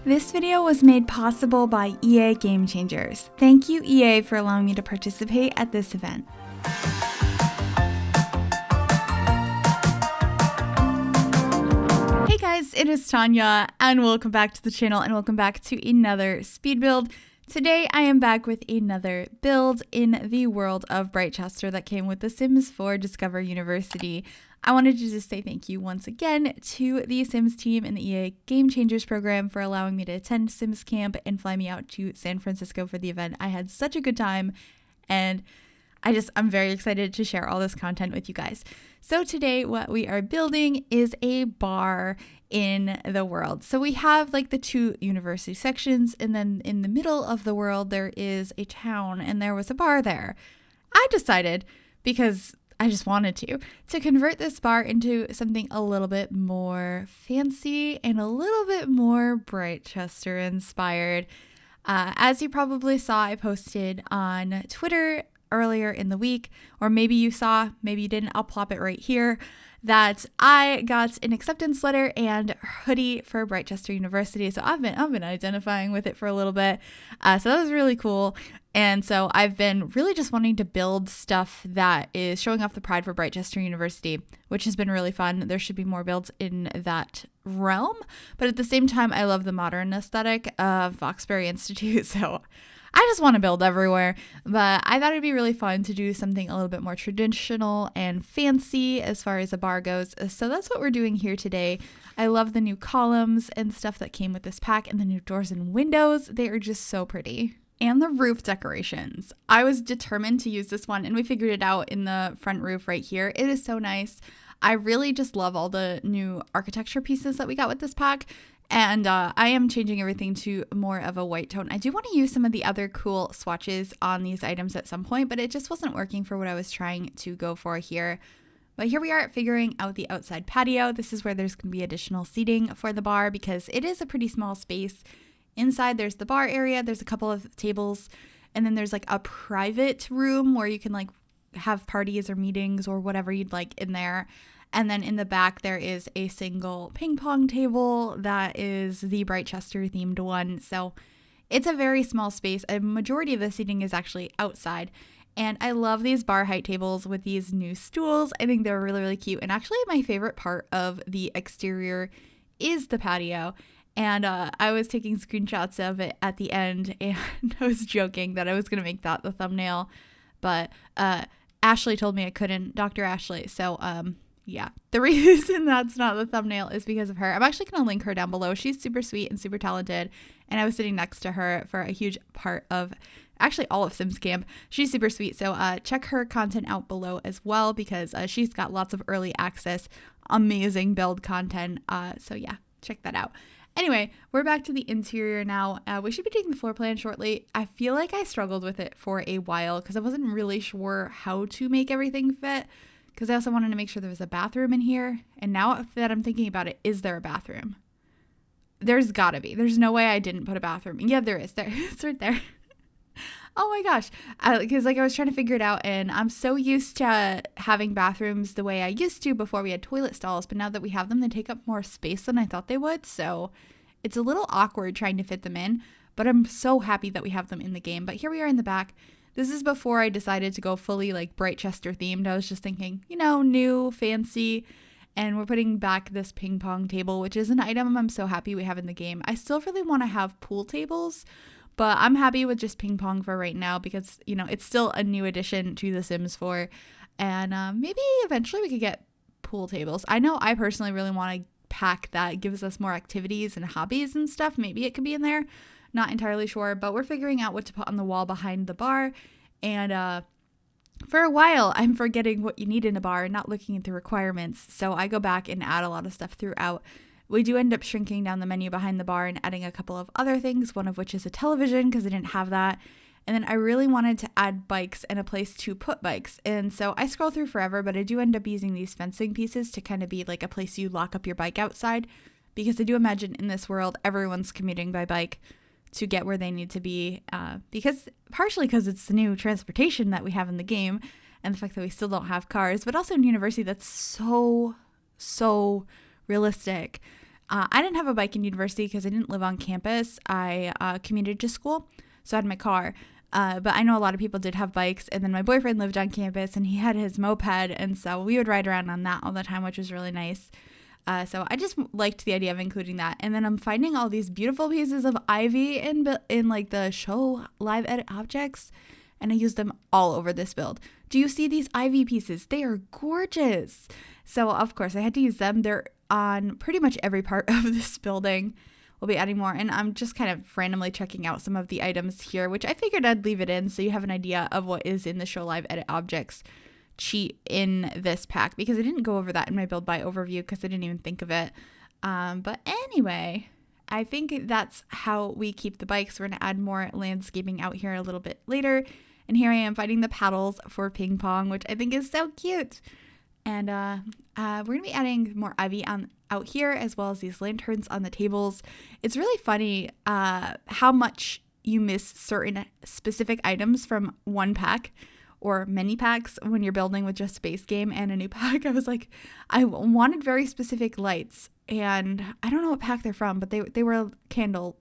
This video was made possible by EA Game Changers. Thank you, EA, for allowing me to participate at this event. Hey guys, it is Tanya, and welcome back to the channel, and welcome back to another speed build. Today I am back with another build in the world of Britechester that came with The Sims 4 Discover University. I wanted to just say thank you once again to the Sims team in the EA Game Changers program for allowing me to attend Sims Camp and fly me out to San Francisco for the event. I had such a good time, and I'm very excited to share all this content with you guys. So today what we are building is a bar in the world. So we have like the two university sections, and then in the middle of the world there is a town, and there was a bar there. I decided, because I just wanted to convert this bar into something a little bit more fancy and a little bit more Britechester inspired. As you probably saw, I posted on Twitter earlier in the week, or maybe you saw, maybe you didn't, I'll plop it right here, that I got an acceptance letter and hoodie for Britechester University. So I've been identifying with it for a little bit. So that was really cool. And so I've been really just wanting to build stuff that is showing off the pride for Britechester University, which has been really fun. There should be more builds in that realm. But at the same time, I love the modern aesthetic of Foxbury Institute. So I just want to build everywhere, but I thought it'd be really fun to do something a little bit more traditional and fancy as far as a bar goes. So that's what we're doing here today. I love the new columns and stuff that came with this pack, and the new doors and windows. They are just so pretty. And the roof decorations. I was determined to use this one, and we figured it out in the front roof right here. It is so nice. I really just love all the new architecture pieces that we got with this pack. And I am changing everything to more of a white tone. I do want to use some of the other cool swatches on these items at some point, but it just wasn't working for what I was trying to go for here. But here we are figuring out the outside patio. This is where there's going to be additional seating for the bar because it is a pretty small space. Inside there's the bar area, there's a couple of tables, and then there's like a private room where you can like have parties or meetings or whatever you'd like in there. And then in the back, there is a single ping pong table that is the Britechester themed one. So it's a very small space. A majority of the seating is actually outside. And I love these bar height tables with these new stools. I think they're really, really cute. And actually my favorite part of the exterior is the patio. And I was taking screenshots of it at the end, and I was joking that I was going to make that the thumbnail. But Ashley told me I couldn't, Dr. Ashley. So yeah, the reason that's not the thumbnail is because of her. I'm actually going to link her down below. She's super sweet and super talented, and I was sitting next to her for a huge part of actually all of Sims Camp. She's super sweet, so check her content out below as well because she's got lots of early access, amazing build content. So yeah, check that out. Anyway, we're back to the interior now. We should be taking the floor plan shortly. I feel like I struggled with it for a while because I wasn't really sure how to make everything fit. Because I also wanted to make sure there was a bathroom in here. And now that I'm thinking about it, is there a bathroom? There's gotta be. There's no way I didn't put a bathroom. Yeah, there is. There. It's right there. Oh my gosh. Because I was trying to figure it out. And I'm so used to having bathrooms the way I used to before we had toilet stalls. But now that we have them, they take up more space than I thought they would. So it's a little awkward trying to fit them in. But I'm so happy that we have them in the game. But here we are in the back. This is before I decided to go fully like Britechester themed. I was just thinking, new, fancy, and we're putting back this ping pong table, which is an item I'm so happy we have in the game. I still really want to have pool tables, but I'm happy with just ping pong for right now because, it's still a new addition to The Sims 4, and maybe eventually we could get pool tables. I know I personally really want a pack that gives us more activities and hobbies and stuff. Maybe it could be in there. Not entirely sure, but we're figuring out what to put on the wall behind the bar. And for a while, I'm forgetting what you need in a bar and not looking at the requirements. So I go back and add a lot of stuff throughout. We do end up shrinking down the menu behind the bar and adding a couple of other things, one of which is a television because I didn't have that. And then I really wanted to add bikes and a place to put bikes. And so I scroll through forever, but I do end up using these fencing pieces to kind of be like a place you lock up your bike outside. Because I do imagine in this world, everyone's commuting by bike to get where they need to be, partially because it's the new transportation that we have in the game and the fact that we still don't have cars, but also in university that's so realistic. I didn't have a bike in university because I didn't live on campus. I commuted to school, so I had my car. But I know a lot of people did have bikes, and then my boyfriend lived on campus and he had his moped, and so we would ride around on that all the time, which was really nice. So I just liked the idea of including that. And then I'm finding all these beautiful pieces of ivy in like the show live edit objects, and I used them all over this build. Do you see these ivy pieces? They are gorgeous. So of course I had to use them. They're on pretty much every part of this building. We'll be adding more, and I'm just kind of randomly checking out some of the items here, which I figured I'd leave it in so you have an idea of what is in the show live edit objects cheat in this pack, because I didn't go over that in my build by overview because I didn't even think of it. But anyway, I think that's how we keep the bikes. We're going to add more landscaping out here a little bit later. And here I am finding the paddles for ping pong, which I think is so cute. And we're going to be adding more ivy out here, as well as these lanterns on the tables. It's really funny how much you miss certain specific items from one pack or many packs when you're building with just a base game and a new pack. I was like, I wanted very specific lights, and I don't know what pack they're from, but they were candles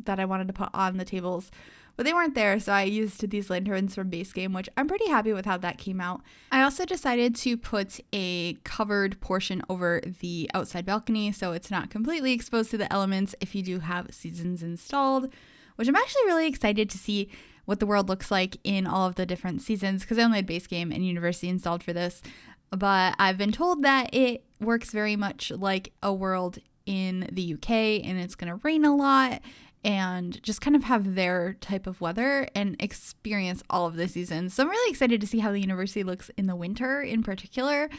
that I wanted to put on the tables, but they weren't there, so I used these lanterns from base game, which I'm pretty happy with how that came out. I also decided to put a covered portion over the outside balcony so it's not completely exposed to the elements if you do have seasons installed, which I'm actually really excited to see what the world looks like in all of the different seasons, because I only had base game and university installed for this, but I've been told that it works very much like a world in the UK, and it's going to rain a lot and just kind of have their type of weather and experience all of the seasons. So I'm really excited to see how the university looks in the winter in particular.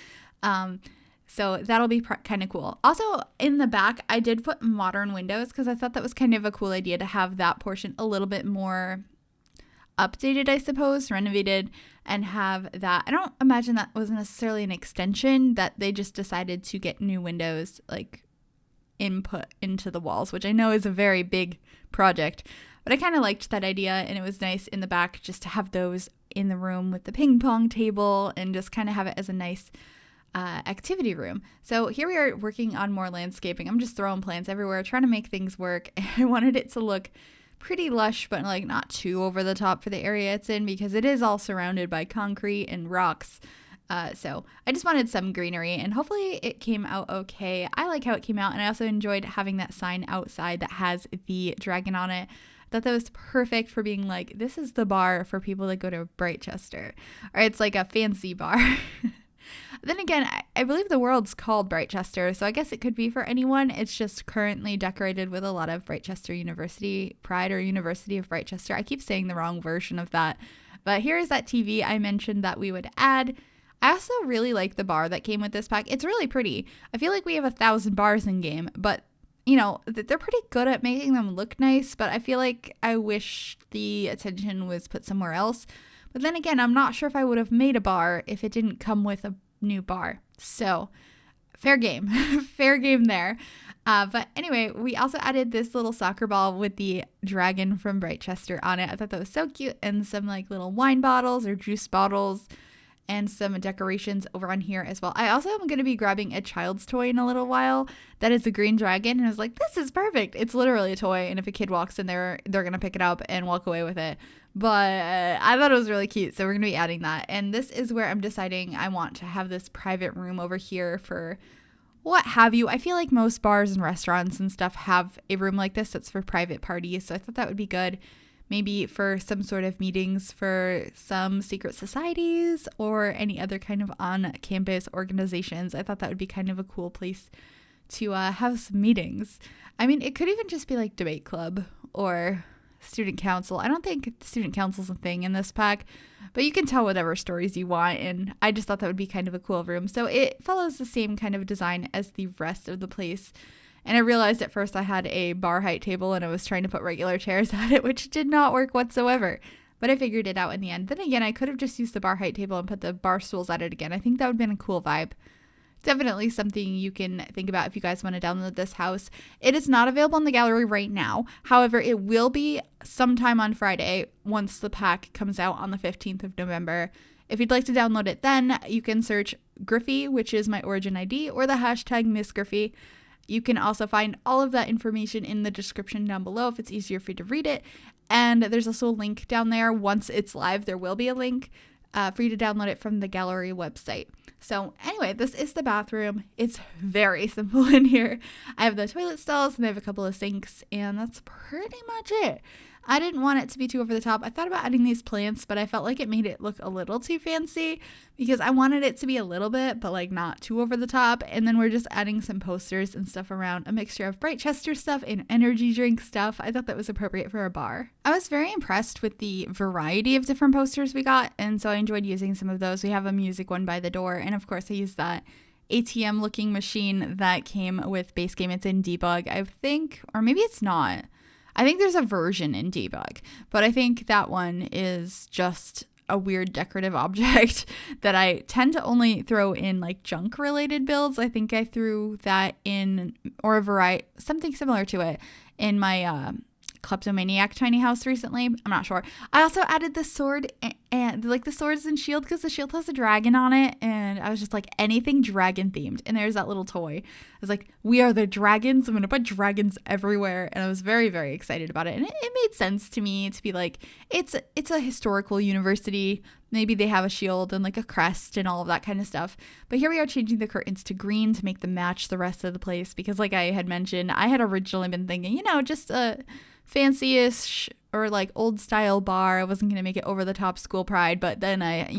So that'll be kind of cool. Also, in the back, I did put modern windows because I thought that was kind of a cool idea to have that portion a little bit more updated, I suppose, renovated, and have that. I don't imagine that was necessarily an extension, that they just decided to get new windows like input into the walls, which I know is a very big project, but I kind of liked that idea, and it was nice in the back just to have those in the room with the ping pong table and just kind of have it as a nice activity room. So here we are working on more landscaping. I'm just throwing plants everywhere, trying to make things work. I wanted it to look pretty lush, but like not too over the top for the area it's in, because it is all surrounded by concrete and rocks. So I just wanted some greenery, and hopefully it came out okay. I like how it came out, and I also enjoyed having that sign outside that has the dragon on it. I thought that was perfect for being like, this is the bar for people that go to Britechester, or it's like a fancy bar. Then again, I believe the world's called Britechester, so I guess it could be for anyone. It's just currently decorated with a lot of Britechester University pride, or University of Britechester. I keep saying the wrong version of that. But here is that TV I mentioned that we would add. I also really like the bar that came with this pack. It's really pretty. I feel like we have 1,000 bars in game, but you know, they're pretty good at making them look nice, but I feel like I wish the attention was put somewhere else. But then again, I'm not sure if I would have made a bar if it didn't come with a new bar. So fair game. Fair game there. But anyway, we also added this little soccer ball with the dragon from Britechester on it. I thought that was so cute. And some like little wine bottles or juice bottles, and some decorations over on here as well. I also am going to be grabbing a child's toy in a little while that is a green dragon, and I was like, this is perfect. It's literally a toy, and if a kid walks in there, they're going to pick it up and walk away with it. But I thought it was really cute, so we're going to be adding that. And this is where I'm deciding I want to have this private room over here for what have you. I feel like most bars and restaurants and stuff have a room like this that's for private parties, so I thought that would be good. Maybe for some sort of meetings for some secret societies or any other kind of on-campus organizations. I thought that would be kind of a cool place to have some meetings. I mean, it could even just be like debate club or student council. I don't think student council is a thing in this pack, but you can tell whatever stories you want, and I just thought that would be kind of a cool room. So it follows the same kind of design as the rest of the place. And I realized at first I had a bar height table and I was trying to put regular chairs at it, which did not work whatsoever. But I figured it out in the end. Then again, I could have just used the bar height table and put the bar stools at it again. I think that would have been a cool vibe. Definitely something you can think about if you guys want to download this house. It is not available in the gallery right now. However, it will be sometime on Friday once the pack comes out on the 15th of November. If you'd like to download it then, you can search Gryphi, which is my origin ID, or the hashtag MsGryphi. You can also find all of that information in the description down below if it's easier for you to read it. And there's also a link down there. Once it's live, there will be a link for you to download it from the gallery website. So anyway, this is the bathroom. It's very simple in here. I have the toilet stalls and I have a couple of sinks, and that's pretty much it. I didn't want it to be too over the top. I thought about adding these plants, but I felt like it made it look a little too fancy because I wanted it to be a little bit, but like not too over the top. And then we're just adding some posters and stuff around, a mixture of Britechester stuff and energy drink stuff. I thought that was appropriate for a bar. I was very impressed with the variety of different posters we got, and so I enjoyed using some of those. We have a music one by the door, and of course I used that ATM looking machine that came with base game. It's in debug, I think, or maybe it's not. I think there's a version in debug, but I think that one is just a weird decorative object that I tend to only throw in like junk related builds. I think I threw that in, or a variety, something similar to it in my kleptomaniac tiny house recently. I'm not sure. I also added the sword and like the swords and shield because the shield has a dragon on it, and I was just like, anything dragon themed. And there's that little toy. I was like, we are the dragons. I'm gonna put dragons everywhere, and I was very, very excited about it. And it made sense to me to be like, it's a historical university. Maybe they have a shield and like a crest and all of that kind of stuff. But here we are changing the curtains to green to make them match the rest of the place, because like I had mentioned, I had originally been thinking, just a fancy-ish or like old style bar. I wasn't going to make it over the top school pride, but then I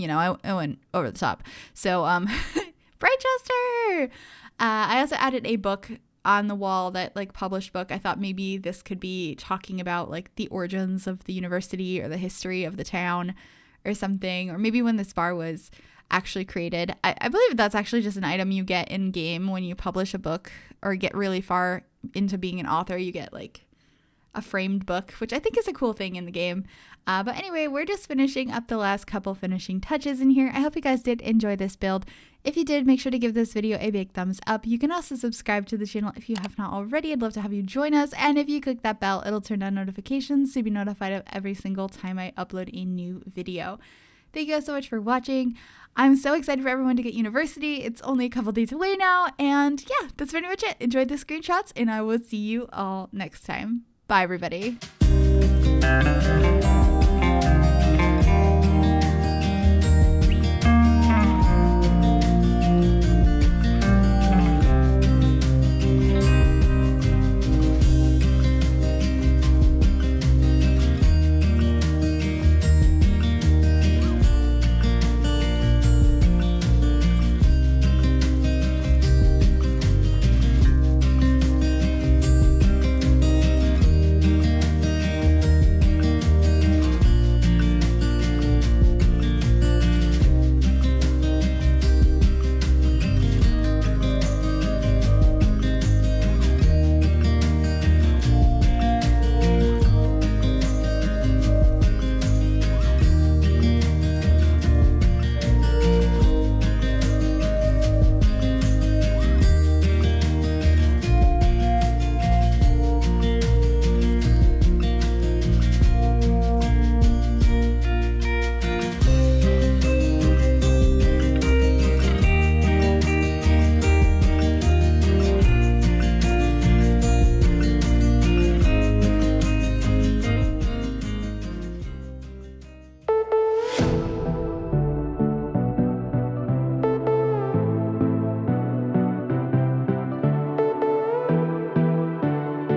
went over the top. So, Britechester! I also added a book on the wall, that like published book. I thought maybe this could be talking about like the origins of the university or the history of the town or something, or maybe when this bar was actually created. I believe that's actually just an item you get in game when you publish a book or get really far into being an author. You get like a framed book, which I think is a cool thing in the game. But anyway, we're just finishing up the last couple finishing touches in here. I hope you guys did enjoy this build. If you did, make sure to give this video a big thumbs up. You can also subscribe to the channel if you have not already. I'd love to have you join us. And if you click that bell, it'll turn on notifications so you'll be notified of every single time I upload a new video. Thank you guys so much for watching. I'm so excited for everyone to get university. It's only a couple days away now. And yeah, that's pretty much it. Enjoy the screenshots, and I will see you all next time. Bye, everybody.